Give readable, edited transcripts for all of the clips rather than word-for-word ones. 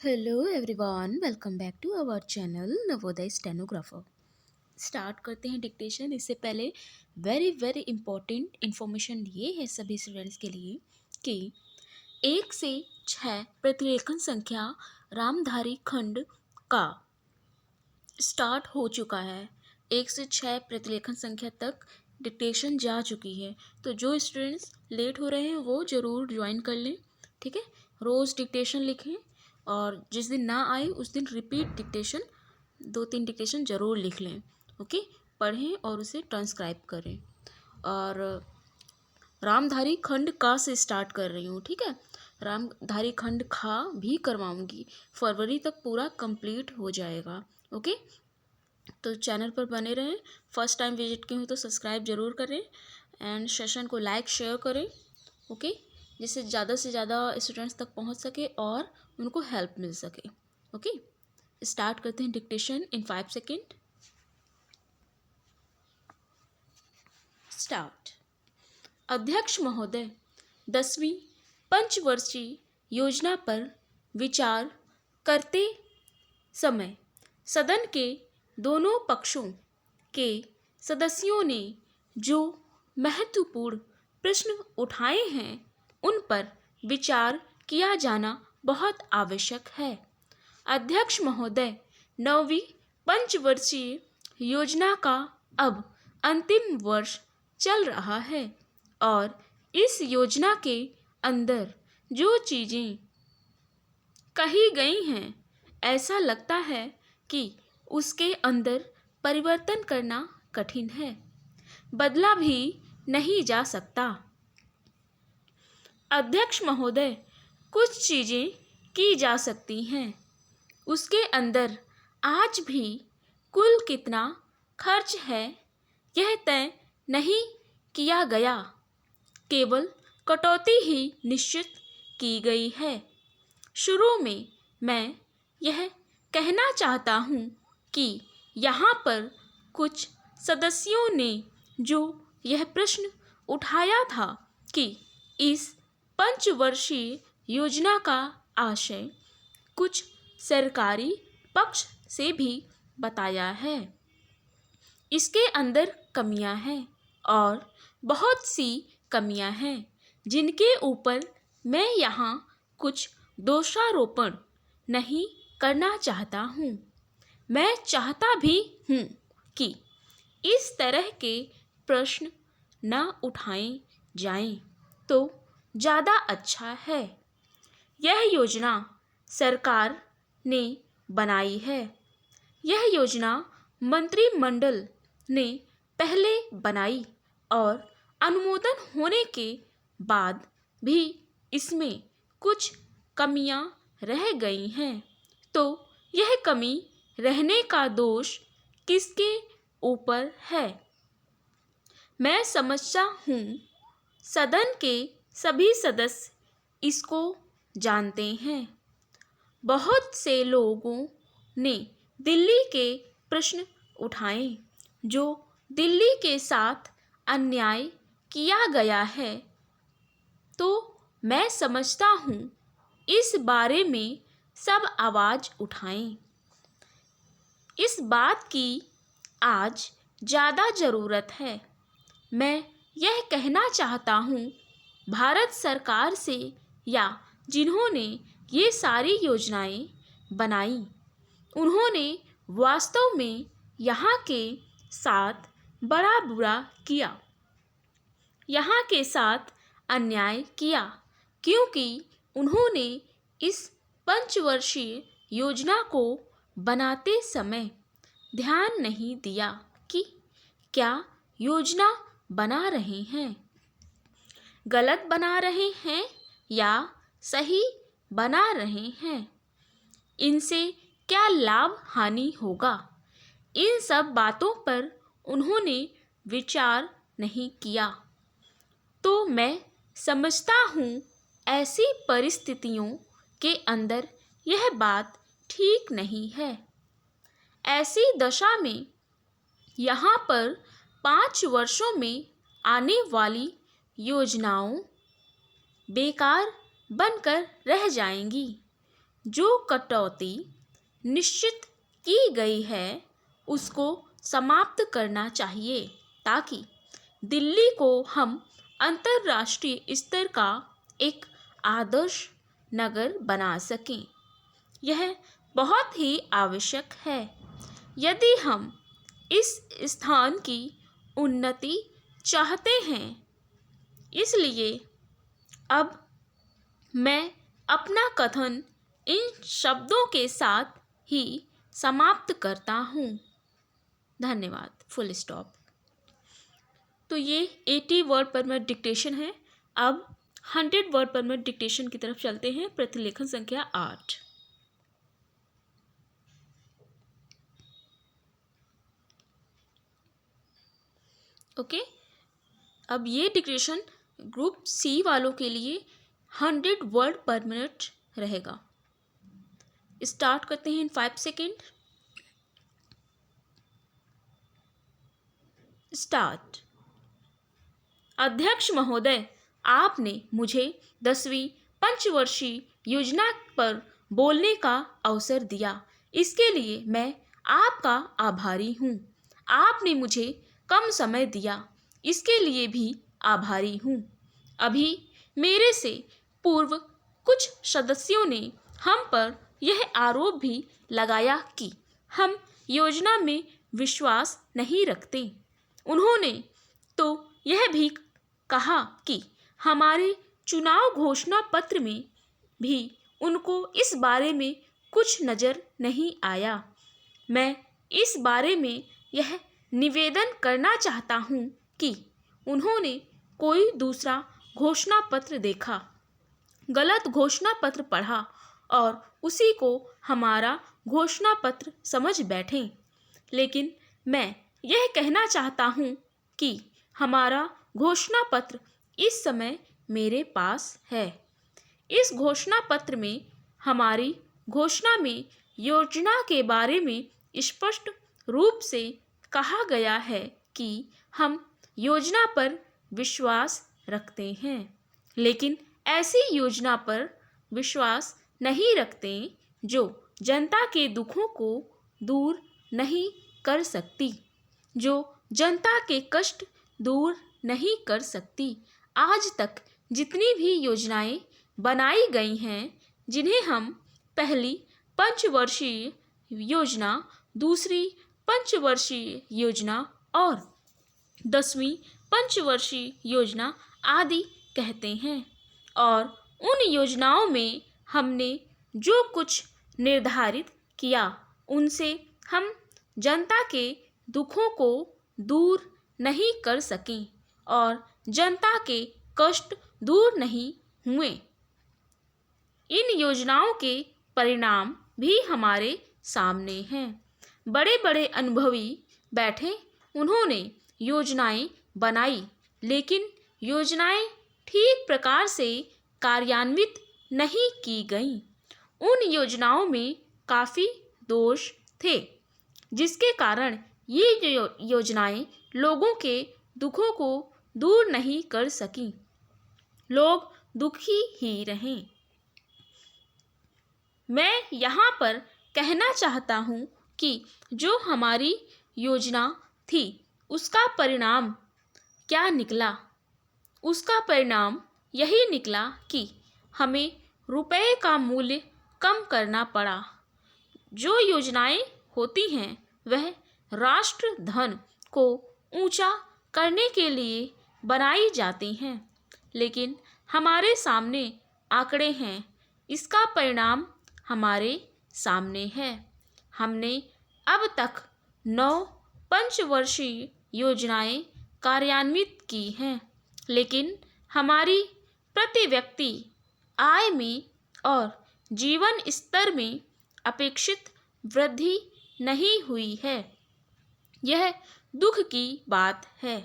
Hello everyone, welcome back to our channel Navodaya stenographer. Start करते हैं dictation. इससे पहले वेरी वेरी इंपॉर्टेंट इन्फॉर्मेशन ये है सभी स्टूडेंट्स के लिए कि 1 से 6 प्रतिलेखन संख्या रामधारी खंड का स्टार्ट हो चुका है। 1 से 6 प्रतिलेखन संख्या तक डिक्टेशन जा चुकी है। तो जो स्टूडेंट्स लेट हो रहे हैं वो ज़रूर ज्वाइन कर लें, ठीक है। रोज़ डिक्टेशन लिखें और जिस दिन ना आए उस दिन रिपीट डिक्टेशन 2-3 डिक्टेशन ज़रूर लिख लें, ओके। पढ़ें और उसे ट्रांसक्राइब करें। और रामधारी खंड का से स्टार्ट कर रही हूँ, ठीक है। रामधारी खंड खा भी करवाऊँगी, फरवरी तक पूरा कंप्लीट हो जाएगा, ओके। तो चैनल पर बने रहें। फर्स्ट टाइम विजिट की हूँ तो सब्सक्राइब ज़रूर करें एंड सेशन को लाइक शेयर करें, ओके, जिससे ज़्यादा से ज़्यादा स्टूडेंट्स तक पहुँच सके और उनको हेल्प मिल सके, ओके। स्टार्ट करते हैं डिक्टेशन इन 5 सेकेंड। स्टार्ट। अध्यक्ष महोदय, 10वीं पंचवर्षीय योजना पर विचार करते समय सदन के दोनों पक्षों के सदस्यों ने जो महत्वपूर्ण प्रश्न उठाए हैं उन पर विचार किया जाना बहुत आवश्यक है। अध्यक्ष महोदय, 9वीं पंचवर्षीय योजना का अब अंतिम वर्ष चल रहा है और इस योजना के अंदर जो चीज़ें कही गई हैं ऐसा लगता है कि उसके अंदर परिवर्तन करना कठिन है, बदला भी नहीं जा सकता। अध्यक्ष महोदय, कुछ चीज़ें की जा सकती हैं, उसके अंदर आज भी कुल कितना खर्च है यह तय नहीं किया गया, केवल कटौती ही निश्चित की गई है। शुरू में मैं यह कहना चाहता हूँ कि यहाँ पर कुछ सदस्यों ने जो यह प्रश्न उठाया था कि इस पंचवर्षीय योजना का आशय कुछ सरकारी पक्ष से भी बताया है, इसके अंदर कमियां हैं और बहुत सी कमियां हैं जिनके ऊपर मैं यहाँ कुछ दोषारोपण नहीं करना चाहता हूँ। मैं चाहता भी हूँ कि इस तरह के प्रश्न न उठाए जाएं तो ज़्यादा अच्छा है। यह योजना सरकार ने बनाई है। यह योजना मंत्रिमंडल ने पहले बनाई और अनुमोदन होने के बाद भी इसमें कुछ कमियां रह गई हैं। तो यह कमी रहने का दोष किसके ऊपर है? मैं समझता हूँ सदन के सभी सदस्य इसको जानते हैं। बहुत से लोगों ने दिल्ली के प्रश्न उठाए, जो दिल्ली के साथ अन्याय किया गया है। तो मैं समझता हूँ इस बारे में सब आवाज़ उठाएं। इस बात की आज ज़्यादा ज़रूरत है। मैं यह कहना चाहता हूँ भारत सरकार से या जिन्होंने ये सारी योजनाएं बनाई उन्होंने वास्तव में यहाँ के साथ बड़ा बुरा किया, यहाँ के साथ अन्याय किया, क्योंकि उन्होंने इस पंचवर्षीय योजना को बनाते समय ध्यान नहीं दिया कि क्या योजना बना रहे हैं, गलत बना रहे हैं या सही बना रहे हैं, इनसे क्या लाभ हानि होगा, इन सब बातों पर उन्होंने विचार नहीं किया। तो मैं समझता हूँ ऐसी परिस्थितियों के अंदर यह बात ठीक नहीं है। ऐसी दशा में यहाँ पर 5 वर्षों में आने वाली योजनाओं बेकार बनकर रह जाएंगी। जो कटौती निश्चित की गई है उसको समाप्त करना चाहिए ताकि दिल्ली को हम अंतर्राष्ट्रीय स्तर का एक आदर्श नगर बना सकें। यह बहुत ही आवश्यक है यदि हम इस स्थान की उन्नति चाहते हैं। इसलिए अब मैं अपना कथन इन शब्दों के साथ ही समाप्त करता हूँ। धन्यवाद। Full stop. तो ये 80 वर्ड पर मिनट डिक्टेशन है। अब 100 वर्ड पर मिनट डिक्टेशन की तरफ चलते हैं। प्रतिलेखन संख्या 8। ओके, अब ये डिक्टेशन ग्रुप सी वालों के लिए 100 वर्ड पर मिनट रहेगा। स्टार्ट करते हैं इन 5 सेकेंड। स्टार्ट। अध्यक्ष महोदय, आपने मुझे 10वीं पंचवर्षीय योजना पर बोलने का अवसर दिया, इसके लिए मैं आपका आभारी हूँ। आपने मुझे कम समय दिया, इसके लिए भी आभारी हूँ। अभी मेरे से पूर्व कुछ सदस्यों ने हम पर यह आरोप भी लगाया कि हम योजना में विश्वास नहीं रखते। उन्होंने तो यह भी कहा कि हमारे चुनाव घोषणा पत्र में भी उनको इस बारे में कुछ नज़र नहीं आया। मैं इस बारे में यह निवेदन करना चाहता हूँ कि उन्होंने कोई दूसरा घोषणा पत्र देखा, गलत घोषणा पत्र पढ़ा और उसी को हमारा घोषणा पत्र समझ बैठें। लेकिन मैं यह कहना चाहता हूँ कि हमारा घोषणा पत्र इस समय मेरे पास है। इस घोषणा पत्र में हमारी घोषणा में योजना के बारे में स्पष्ट रूप से कहा गया है कि हम योजना पर विश्वास रखते हैं, लेकिन ऐसी योजना पर विश्वास नहीं रखते जो जनता के दुखों को दूर नहीं कर सकती, जो जनता के कष्ट दूर नहीं कर सकती। आज तक जितनी भी योजनाएं बनाई गई हैं, जिन्हें हम पहली पंचवर्षीय योजना, दूसरी पंचवर्षीय योजना और 10वीं पंचवर्षीय योजना आदि कहते हैं, और उन योजनाओं में हमने जो कुछ निर्धारित किया उनसे हम जनता के दुखों को दूर नहीं कर सकें और जनता के कष्ट दूर नहीं हुए। इन योजनाओं के परिणाम भी हमारे सामने हैं। बड़े बड़े अनुभवी बैठे, उन्होंने योजनाएं बनाई, लेकिन योजनाएं ठीक प्रकार से कार्यान्वित नहीं की गईं। उन योजनाओं में काफ़ी दोष थे, जिसके कारण ये योजनाएं लोगों के दुखों को दूर नहीं कर सकीं। लोग दुखी ही रहें। मैं यहाँ पर कहना चाहता हूँ कि जो हमारी योजना थी उसका परिणाम क्या निकला। उसका परिणाम यही निकला कि हमें रुपए का मूल्य कम करना पड़ा। जो योजनाएं होती हैं वह राष्ट्र धन को ऊंचा करने के लिए बनाई जाती हैं, लेकिन हमारे सामने आंकड़े हैं, इसका परिणाम हमारे सामने है। हमने अब तक 9 पंचवर्षीय योजनाएं कार्यान्वित की हैं, लेकिन हमारी प्रति व्यक्ति आय में और जीवन स्तर में अपेक्षित वृद्धि नहीं हुई है। यह दुख की बात है।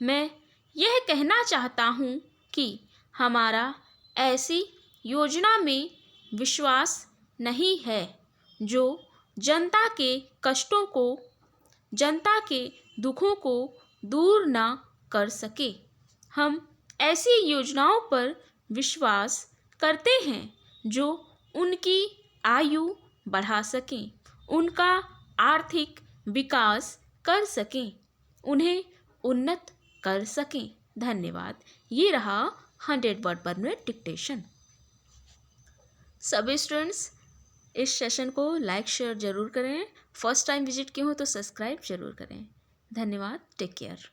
मैं यह कहना चाहता हूँ कि हमारा ऐसी योजना में विश्वास नहीं है जो जनता के कष्टों को, जनता के दुखों को दूर ना कर सके। हम ऐसी योजनाओं पर विश्वास करते हैं जो उनकी आयु बढ़ा सकें, उनका आर्थिक विकास कर सकें, उन्हें उन्नत कर सकें। धन्यवाद। ये रहा 100 वर्ड पर मिनट डिक्टेशन। सभी स्टूडेंट्स इस सेशन को लाइक शेयर ज़रूर करें। फर्स्ट टाइम विजिट किए हो तो सब्सक्राइब ज़रूर करें। धन्यवाद। Take care.